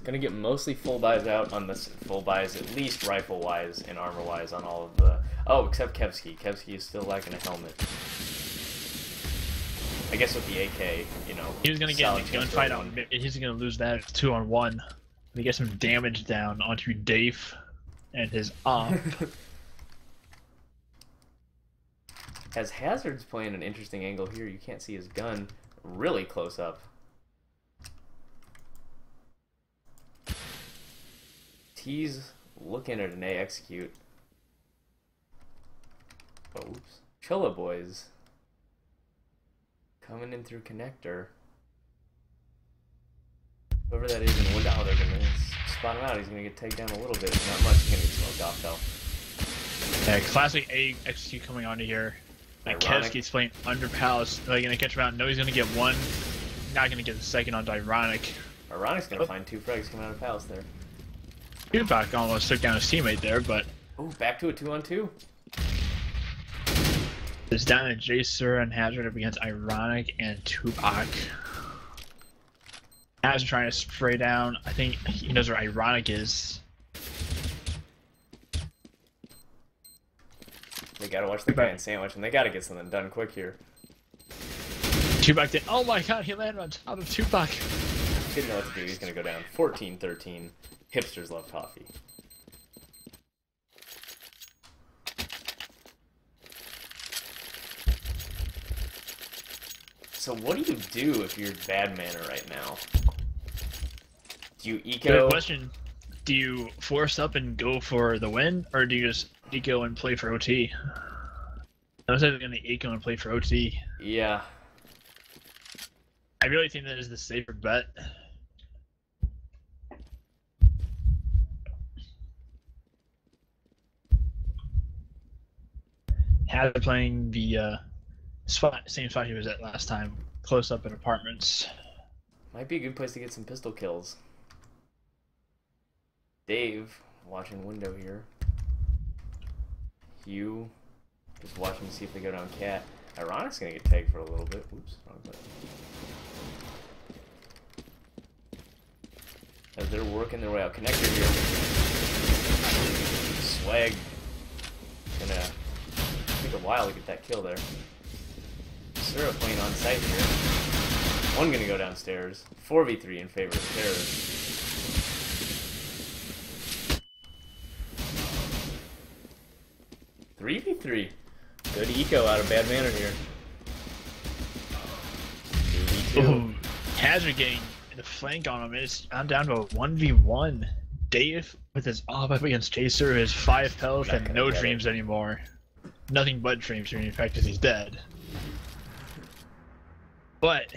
Gonna get mostly full buys out on this. Full buys, at least rifle wise and armor wise, on all of the. Oh, except Kevski. Kevski is still lacking a helmet. I guess with the AK, you know. He was gonna get in the gunfight on. He's gonna lose that 2-on-1. He gets some damage down onto Dave and his op. As Hazard's playing an interesting angle here, you can't see his gun really close up. T's looking at an A execute. Oh, oops. Chilla Boys coming in through connector. Whoever that is in the window, they're gonna spot him out. He's gonna get taken down a little bit. Not much. He's gonna get smoked off though. Yeah, classic A execute coming onto here. Like Kevski's playing under Palace. They're gonna catch him out. No, he's gonna get one. Not gonna get the second onto Ironic. Ironic's gonna find 2 frags coming out of Palace there. Tupac almost took down his teammate there, but Ooh, back to a 2-on-2. it's down to Jacer and Hazard up against Ironic and Tupac. Hazard trying to spray down. I think he knows where Ironic is. They gotta watch the guy in sandwich, and they gotta get something done quick here. Tupac did. Oh my god, he landed on top of Tupac. Didn't know what to do. He's gonna go down. 14-13. Hipsters love coffee. So what do you do if you're Badmanner right now? Do you eco? Good question. Do you force up and go for the win, or do you just eco and play for OT? I was going to eco and play for OT. Yeah. I really think that is the safer bet. Hazard playing the same spot he was at last time, close up in apartments. Might be a good place to get some pistol kills. Dave, watching window here. Hugh, just watching to see if they go down cat. Ironic's gonna get tagged for a little bit. Oops, wrong button. As they're working their way out. Connector here. Swag. Gonna take a while to get that kill there. Syrup playing on site here. One gonna go downstairs. 4v3 in favor of Terror. 3v3. Good eco out of Badmanner here. 2v2. Ooh, Hazard getting the flank on him. I'm down to a 1v1. Dave with his off up against Chaser, his 5 health, and no dreams anymore. Nothing but dreams in fact, because he's dead. But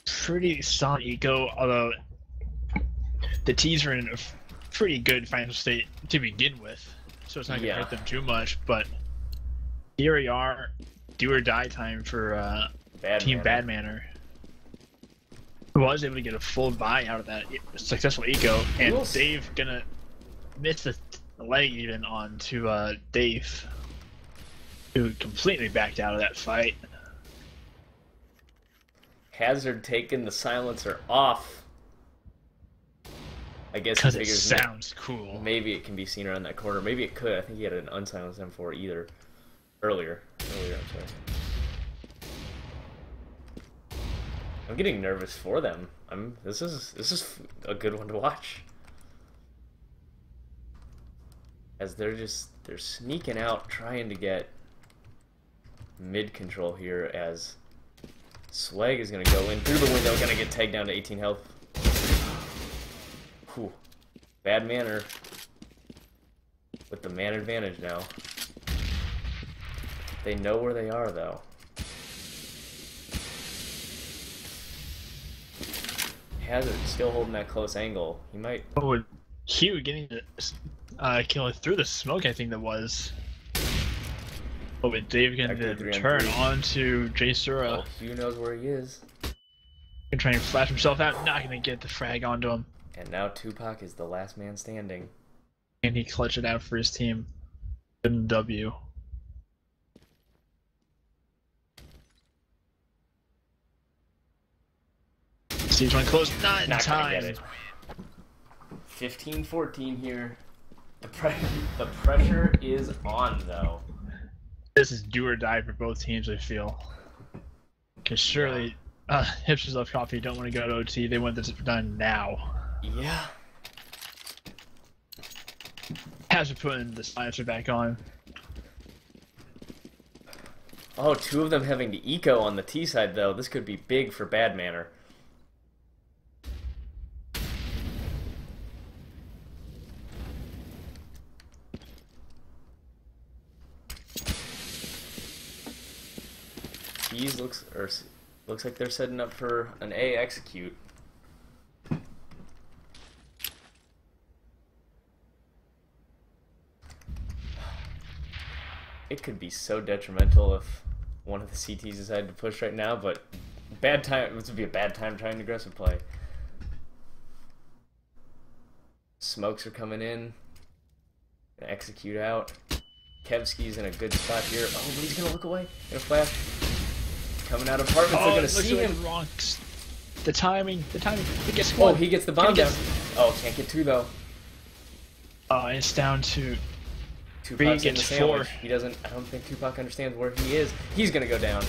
pretty solid eco, although the T's are in a pretty good financial state to begin with, so it's not going to hurt them too much. But here we are, do or die time for Team Badmanner, who was able to get a full buy out of that successful eco, and Dave gonna miss the leg even onto Dave, who completely backed out of that fight. Hazard taking the silencer off. I guess because it sounds cool. Maybe it can be seen around that corner. Maybe it could. I think he had an unsilenced M4 either. Earlier, I'm sorry. I'm getting nervous for them. This is a good one to watch. as they're sneaking out, trying to get mid control here, as Swag is gonna go in through the window, gonna get tagged down to 18 health. Whew. Badmanner with the man advantage now. They know where they are, though. Hazard still holding that close angle. He might... Oh, Hugh getting the kill through the smoke, I think that was. Oh, but Dave getting the turn onto Jay Sura. Oh, Hugh knows where he is. Can try and flash himself out, not gonna get the frag onto him. And now Tupac is the last man standing. And he clutched it out for his team. Good W. Steve's running close, not in time. Gonna get it. 15-14 here. The pressure is on, though. This is do or die for both teams, I feel. Because surely, Hipsters Love Coffee don't want to go to OT. They want this done now. Yeah. Has to put the silencer back on. Oh, two of them having to eco on the T side, though. This could be big for Badmanner. T's looks like they're setting up for an A execute. It could be so detrimental if one of the CTs decided to push right now, but bad time. This would be a bad time trying aggressive play. Smokes are coming in. Gonna execute out. Kevski's in a good spot here. Oh, but he's gonna look away. Gonna flash. Coming out of apartments, they're gonna see him. Wrong. The timing. He gets Oh, he gets the bomb down. Oh, can't get two though. It's down to Tupac's in the sandwich. He doesn't. I don't think Tupac understands where he is. He's gonna go down.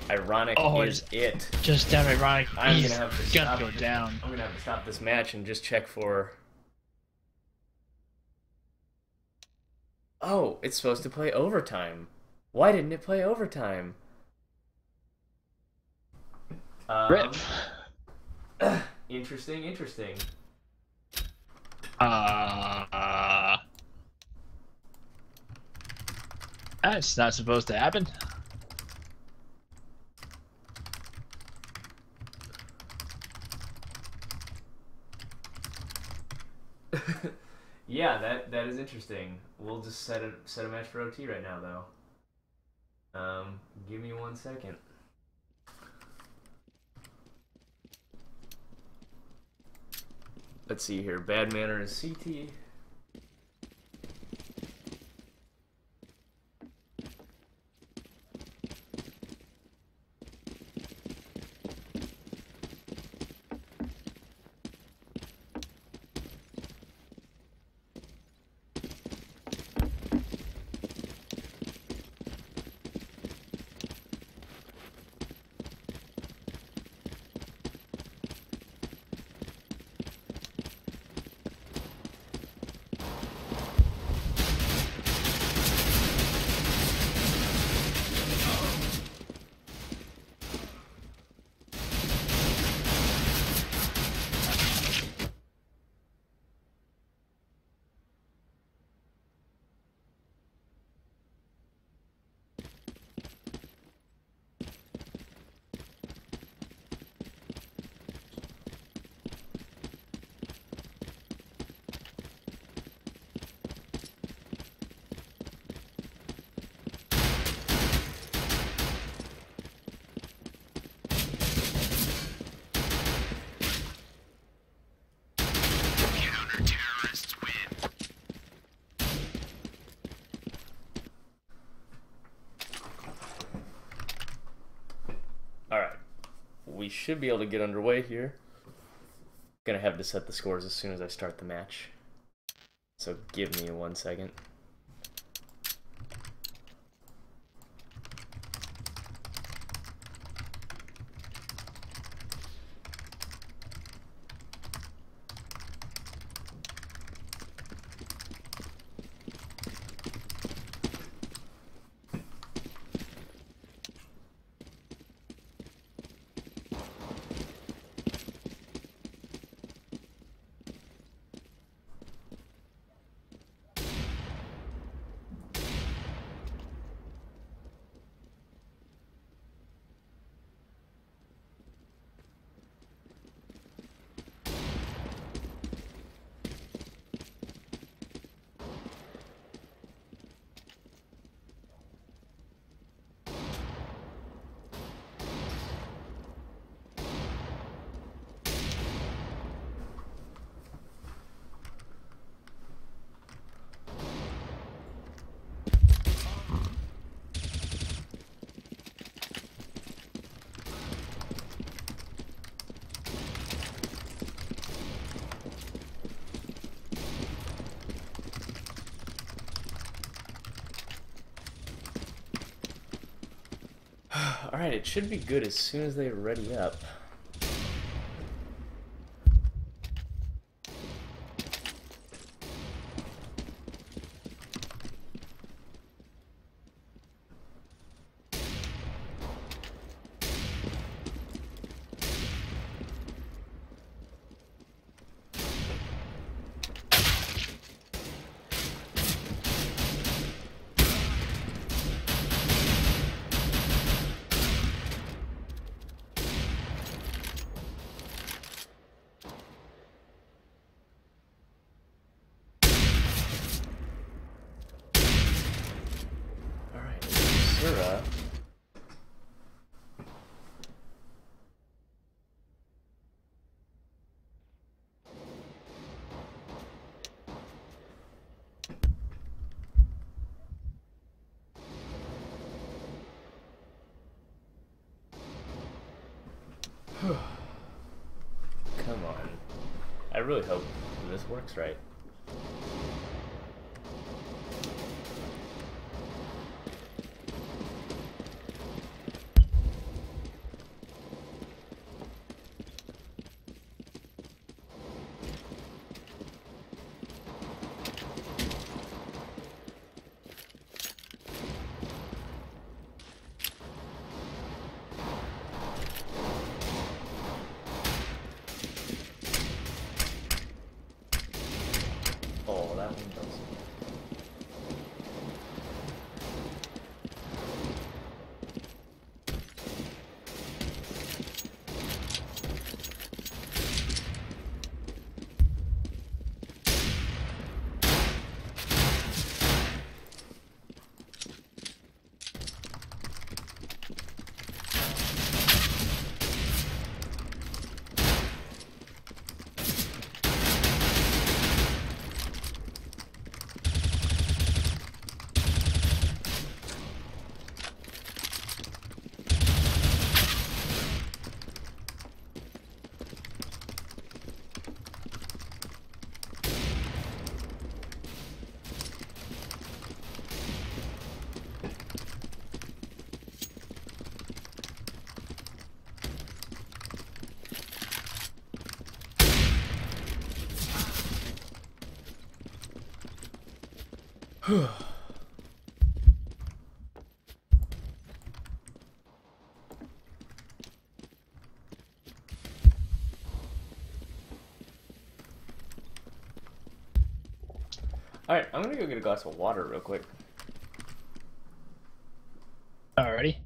Ironic is it. Just downright ironic. I'm He's gonna have to gonna go down. I'm gonna have to stop this match and just check for. Oh, it's supposed to play overtime. Why didn't it play overtime? Rip. Interesting. That's not supposed to happen. Yeah, that is interesting. We'll just set a match for OT right now, though. Give me 1 second. Let's see here. Badmanner is CT. We should be able to get underway here. Gonna have to set the scores as soon as I start the match. So give me 1 second. Alright, it should be good as soon as they ready up. Sura. Come on. I really hope this works right. Oh, that one does. Alright, I'm gonna go get a glass of water real quick. Alrighty.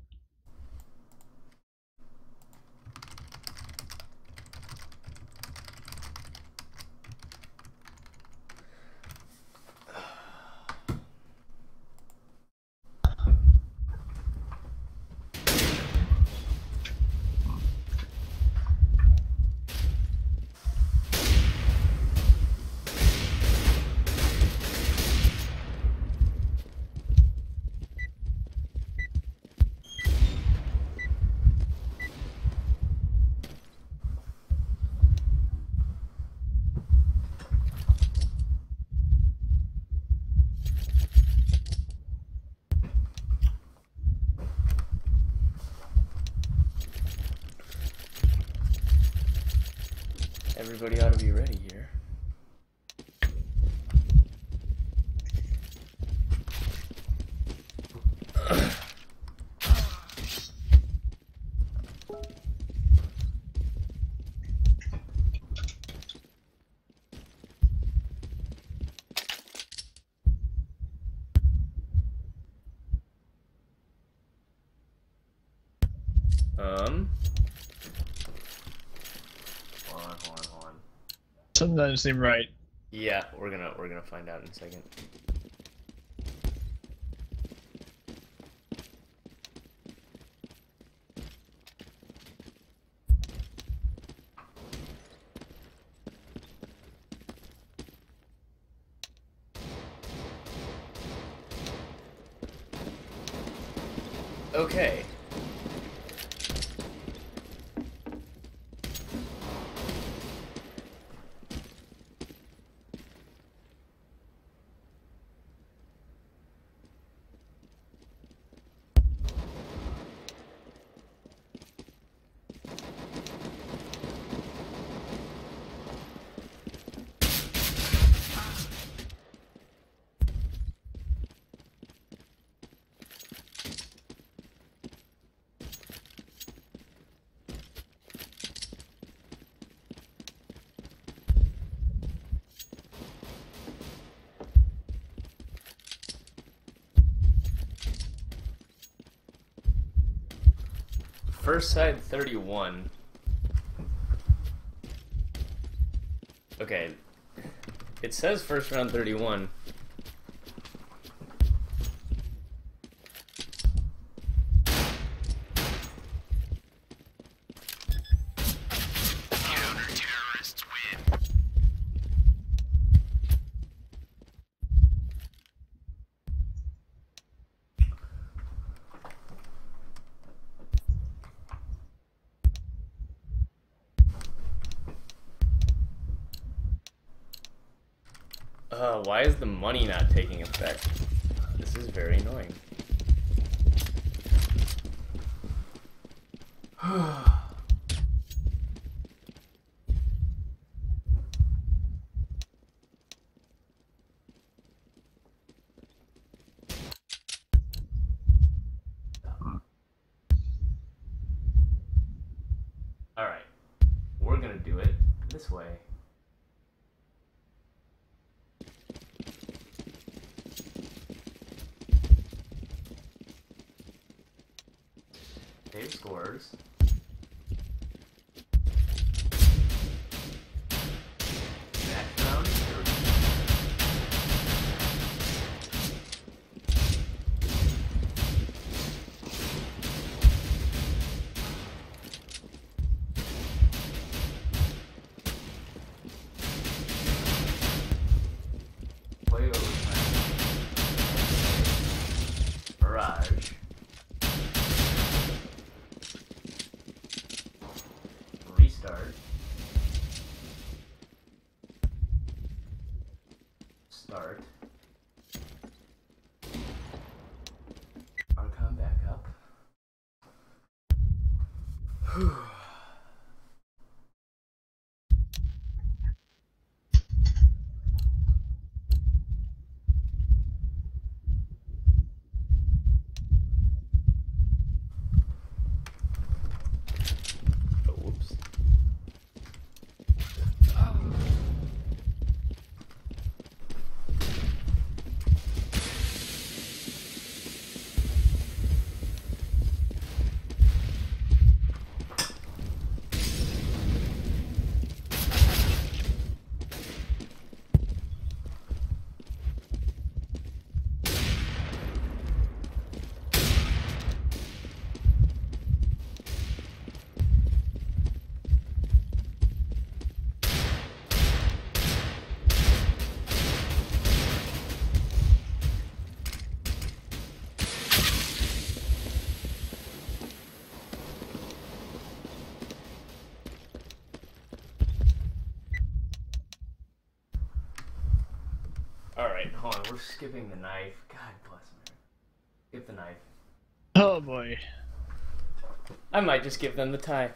Everybody ought to be ready here. Hold on. Something doesn't seem right. Yeah, we're gonna find out in a second. Okay. first side 31. Okay. It says first round 31. Counter-terrorists win. Why is the money not taking effect? This is very annoying. Alright. We're gonna do it this way. Dave scores. Next round, 30. Play overtime. Barrage. Restart. Start. Archon back up. Oh, whoops. Alright, hold on, we're skipping the knife. God bless America. Skip the knife. Oh boy. I might just give them the tie.